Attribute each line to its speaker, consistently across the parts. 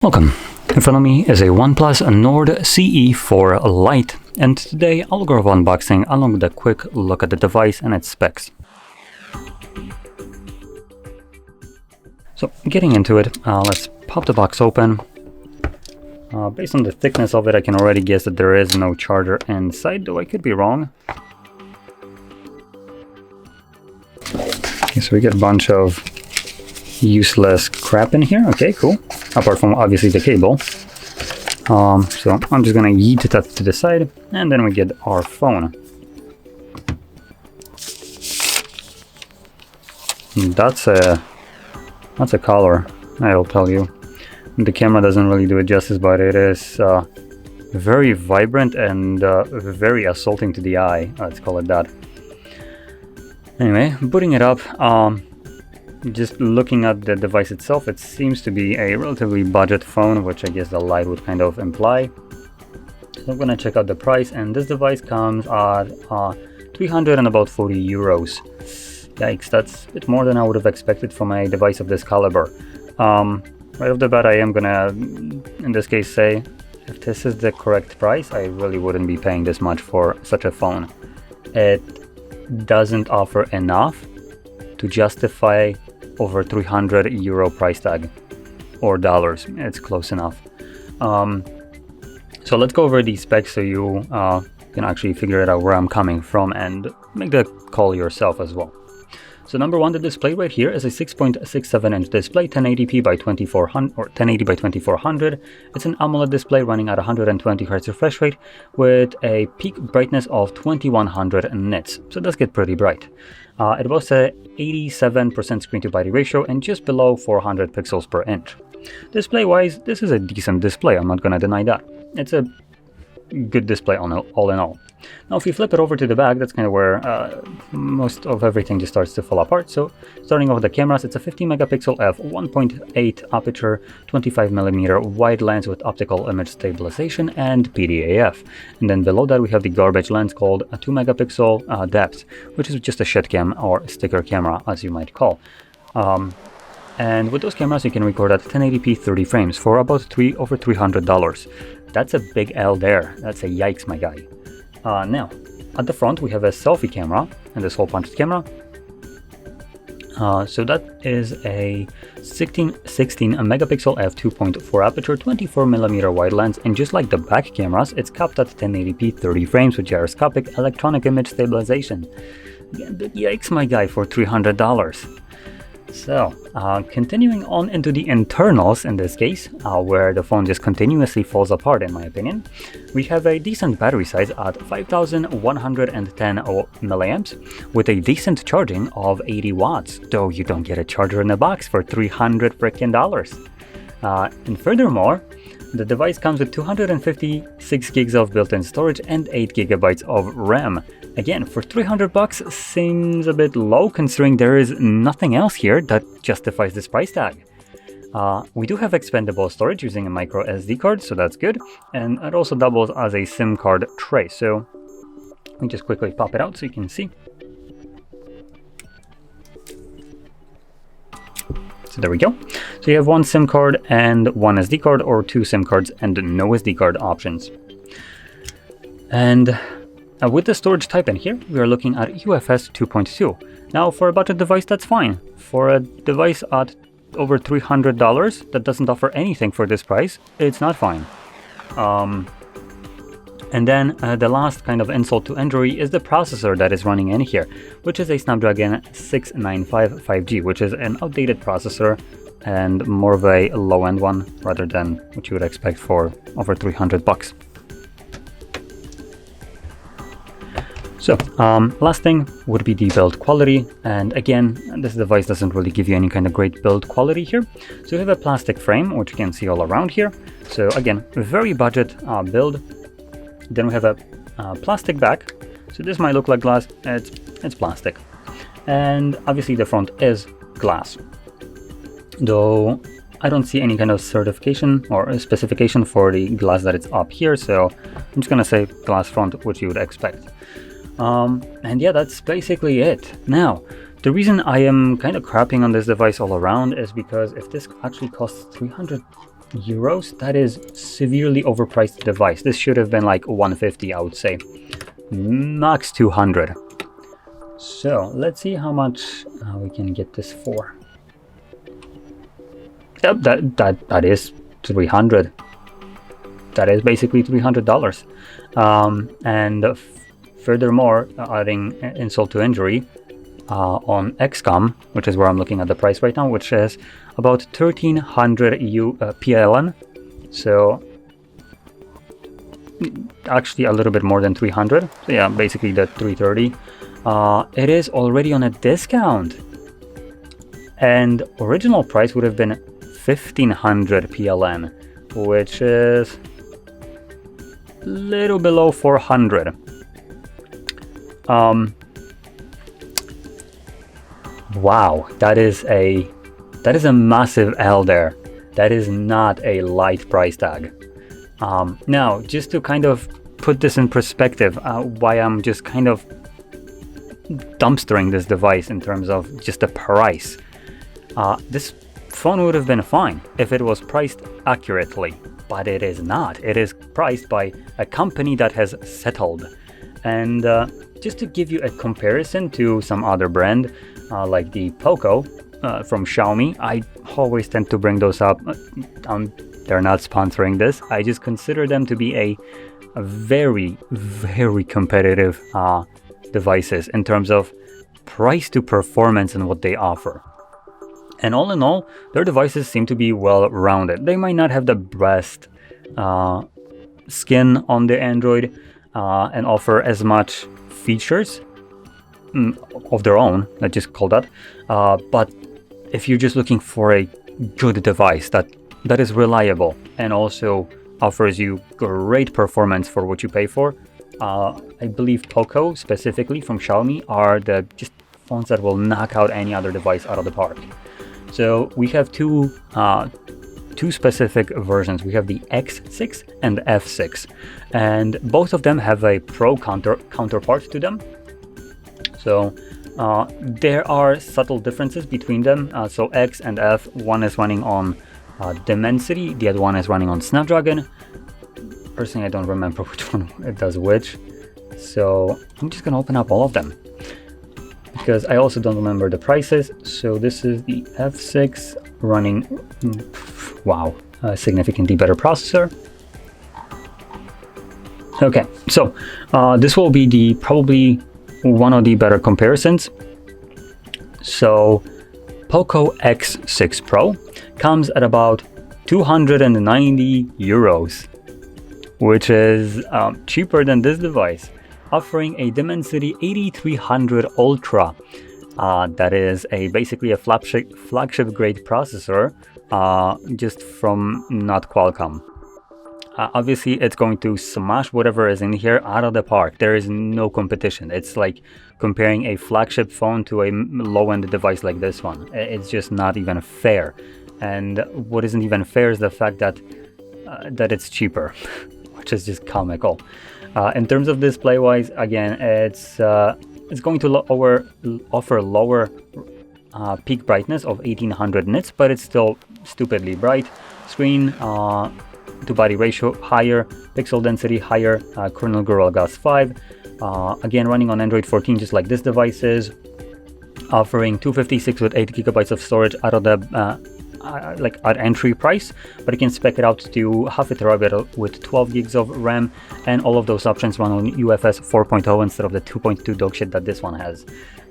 Speaker 1: Welcome. In front of me is a OnePlus Nord CE Lite, and today I'll go over unboxing along with a quick look at the device and its specs. So getting into it, let's pop the box open. Based on the thickness of it, I can already guess that there is no charger inside, though I could be wrong. Okay, so we get a bunch of useless crap in here. Okay, cool. Apart from obviously the cable. So I'm just gonna yeet that to the side, and then we get our phone. That's a color, I'll tell you. The camera doesn't really do it justice, but it is very vibrant and very assaulting to the eye. Let's call it that. Anyway, booting it up. Just looking at the device itself, it seems to be a relatively budget phone, which I guess the Lite would kind of imply. So I'm gonna check out the price, and this device comes at 340 euros. Yikes, that's a bit more than I would have expected from a device of this caliber. Right off the bat, I am gonna, in this case, say if this is the correct price, I really wouldn't be paying this much for such a phone. It doesn't offer enough to justify over 300 euro price tag, or dollars. It's close enough. So let's go over these specs so you can actually figure it out where I'm coming from and make the call yourself as well. So number one, the display right here is a 6.67 inch display, 1080p by 2400 or 1080 by 2400. It's an AMOLED display running at 120 Hz refresh rate with a peak brightness of 2100 nits. So it does get pretty bright. It boasts a 87% screen to body ratio and just below 400 pixels per inch. Display wise, this is a decent display, I'm not gonna deny that. It's a good display all in all. Now if you flip it over to the back, that's kind of where most of everything just starts to fall apart. So starting off with the cameras, it's a 50 megapixel f1.8 aperture, 25mm wide lens with optical image stabilization and PDAF. And then below that we have the garbage lens called a 2 megapixel depth, which is just a shit cam or sticker camera as you might call. And with those cameras you can record at 1080p 30 frames for about over $300. That's a big L there. That's a yikes, my guy. Now, at the front we have a selfie camera and this hole punched camera. So that is a 16 megapixel f2.4 aperture, 24mm wide lens, and just like the back cameras, it's capped at 1080p 30 frames with gyroscopic electronic image stabilization. Again, big yikes, my guy, for $300. So, continuing on into the internals in this case, where the phone just continuously falls apart in my opinion, we have a decent battery size at 5110 milliamps with a decent charging of 80 watts, though you don't get a charger in the box for $300 frickin'. And furthermore, the device comes with 256 gigs of built-in storage and 8 gigabytes of RAM. Again, for $300 seems a bit low considering there is nothing else here that justifies this price tag. We do have expandable storage using a micro SD card, so that's good. And it also doubles as a SIM card tray. So let me just quickly pop it out so you can see. So there we go. So you have one SIM card and one SD card, or two SIM cards and no SD card options. And with the storage type in here, we are looking at UFS 2.2. Now for a budget device, that's fine. For a device at over $300 that doesn't offer anything for this price, it's not fine. And then the last kind of insult to injury is the processor that is running in here, which is a Snapdragon 695 5G, which is an outdated processor and more of a low-end one rather than what you would expect for over $300. So, last thing would be the build quality, and again, this device doesn't really give you any kind of great build quality here. So you have a plastic frame, which you can see all around here. So again, a very budget build. Then we have a plastic back. So this might look like glass, it's plastic. And obviously the front is glass. Though I don't see any kind of certification or specification for the glass that it's up here, so I'm just gonna say glass front, which you would expect. And yeah, that's basically it. Now, the reason I am kind of crapping on this device all around is because if this actually costs $300 euros. That is severely overpriced device. This should have been like 150, I would say. Max 200. So let's see how much we can get this for. Yep, that is 300. That is basically $300. And furthermore, adding insult to injury, on XCOM, which is where I'm looking at the price right now, which is about 1300 PLN. So actually a little bit more than 300. So yeah, basically the 330. It is already on a discount, and original price would have been 1500 PLN, which is a little below 400. Wow, that is a massive L there. That is not a light price tag. Now, just to kind of put this in perspective, why I'm just kind of dumpstering this device in terms of just the price. This phone would have been fine if it was priced accurately, but it is not. It is priced by a company that has settled. And just to give you a comparison to some other brand, like the Poco from Xiaomi, I always tend to bring those up. They're not sponsoring this. I just consider them to be a very, very competitive devices in terms of price to performance and what they offer. And all in all, their devices seem to be well rounded. They might not have the best skin on the Android and offer as much features of their own, let's just call that. But if you're just looking for a good device that is reliable and also offers you great performance for what you pay for, I believe Poco, specifically from Xiaomi, are the just phones that will knock out any other device out of the park. So we have two specific versions. We have the X6 and F6, and both of them have a Pro counterpart to them. So there are subtle differences between them. So X and F, one is running on Dimensity, the other one is running on Snapdragon. Personally, I don't remember which one it does which. So I'm just gonna open up all of them, because I also don't remember the prices. So this is the F6 running, wow, a significantly better processor. Okay, so this will be probably one of the better comparisons. So Poco X6 Pro comes at about 290 euros, which is cheaper than this device, offering a Dimensity 8300 Ultra. That is basically a flagship grade processor, just from not Qualcomm. Obviously, it's going to smash whatever is in here out of the park. There is no competition. It's like comparing a flagship phone to a low-end device like this one. It's just not even fair. And what isn't even fair is the fact that it's cheaper, which is just comical. In terms of display-wise, again, it's going to offer lower peak brightness of 1800 nits, but it's still stupidly bright. Screen to body ratio higher, pixel density higher, kernel Gorilla Glass 5. Again, running on Android 14, just like this device is, offering 256 with 8 gigabytes of storage out of the like at entry price, but you can spec it out to half a terabyte with 12 gigs of RAM, and all of those options run on UFS 4.0 instead of the 2.2 dogshit that this one has.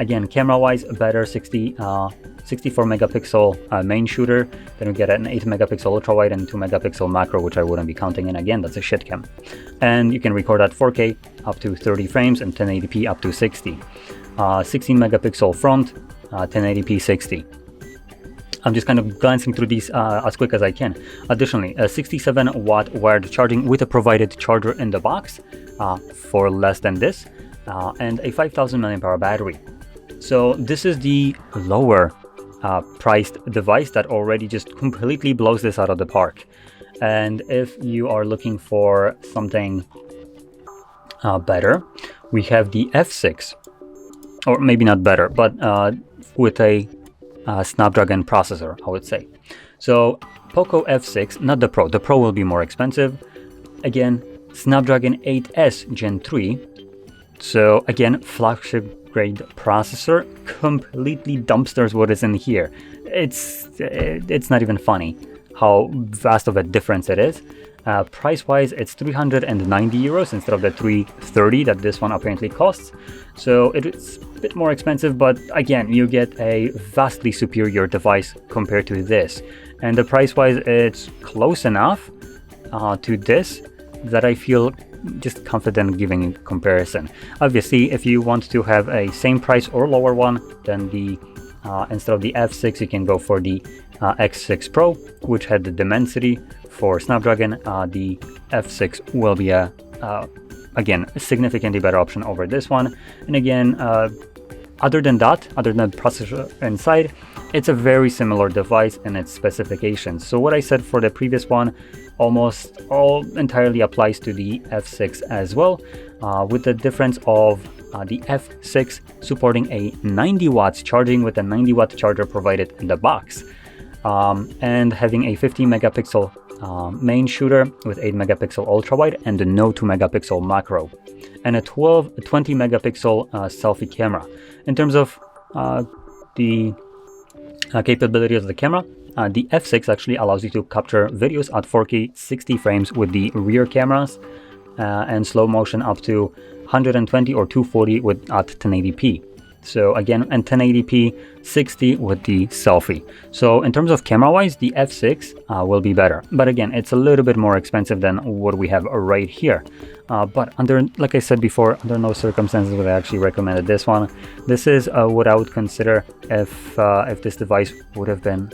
Speaker 1: Again, camera wise, better 64 megapixel main shooter, then we get an 8 megapixel ultra wide and 2 megapixel macro, which I wouldn't be counting in. Again, that's a shit cam. And you can record at 4K up to 30 frames and 1080p up to 60. 16 megapixel front, 1080p 60. I'm just kind of glancing through these as quick as I can. Additionally, a 67 watt wired charging with a provided charger in the box for less than this, and a 5000 mAh battery. So this is the lower priced device that already just completely blows this out of the park. And if you are looking for something better, we have the F6, or maybe not better, but with a Snapdragon processor, I would say. So Poco F6, not the Pro. The Pro will be more expensive. Again, Snapdragon 8S Gen 3. So again, flagship grade processor, completely dumpsters what is in here. It's not even funny how vast of a difference it is. Price-wise, it's 390 euros instead of the 330 that this one apparently costs. So it's a bit more expensive, but again, you get a vastly superior device compared to this. And the price-wise, it's close enough to this that I feel just confident giving a comparison. Obviously, if you want to have a same price or lower one, then the instead of the F6, you can go for the X6 Pro, which had the Dimensity for Snapdragon. The F6 will be again, a significantly better option over this one. And again, other than the processor inside, it's a very similar device in its specifications. So what I said for the previous one almost all entirely applies to the F6 as well, with the difference of the F6 supporting a 90 watts charging with a 90 watt charger provided in the box, and having a 50 megapixel main shooter with 8 megapixel ultra wide and a no 2 megapixel macro, and a 20 megapixel selfie camera. In terms of the capability of the camera, the F6 actually allows you to capture videos at 4K 60 frames with the rear cameras, and slow motion up to 120 or 240 at 1080p. So again, and 1080p 60 with the selfie. So in terms of camera wise, the F6 will be better, but again, it's a little bit more expensive than what we have right here. But like I said before, under no circumstances would I actually recommend this one. This is what I would consider if this device would have been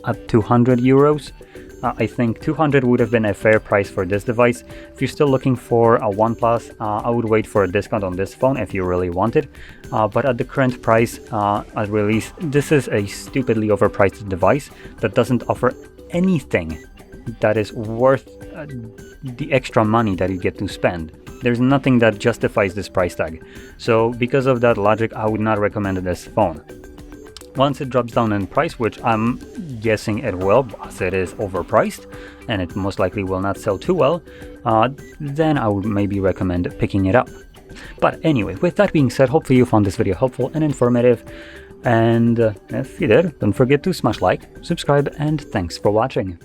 Speaker 1: at 200 euros. I think 200 would have been a fair price for this device. If you're still looking for a OnePlus, I would wait for a discount on this phone if you really want it. But at the current price at release, this is a stupidly overpriced device that doesn't offer anything that is worth the extra money that you get to spend. There's nothing that justifies this price tag. So because of that logic, I would not recommend this phone. Once it drops down in price, which I'm guessing it will, as it is overpriced and it most likely will not sell too well, then I would maybe recommend picking it up. But anyway, with that being said, hopefully you found this video helpful and informative, and if you did, don't forget to smash like, subscribe, and thanks for watching.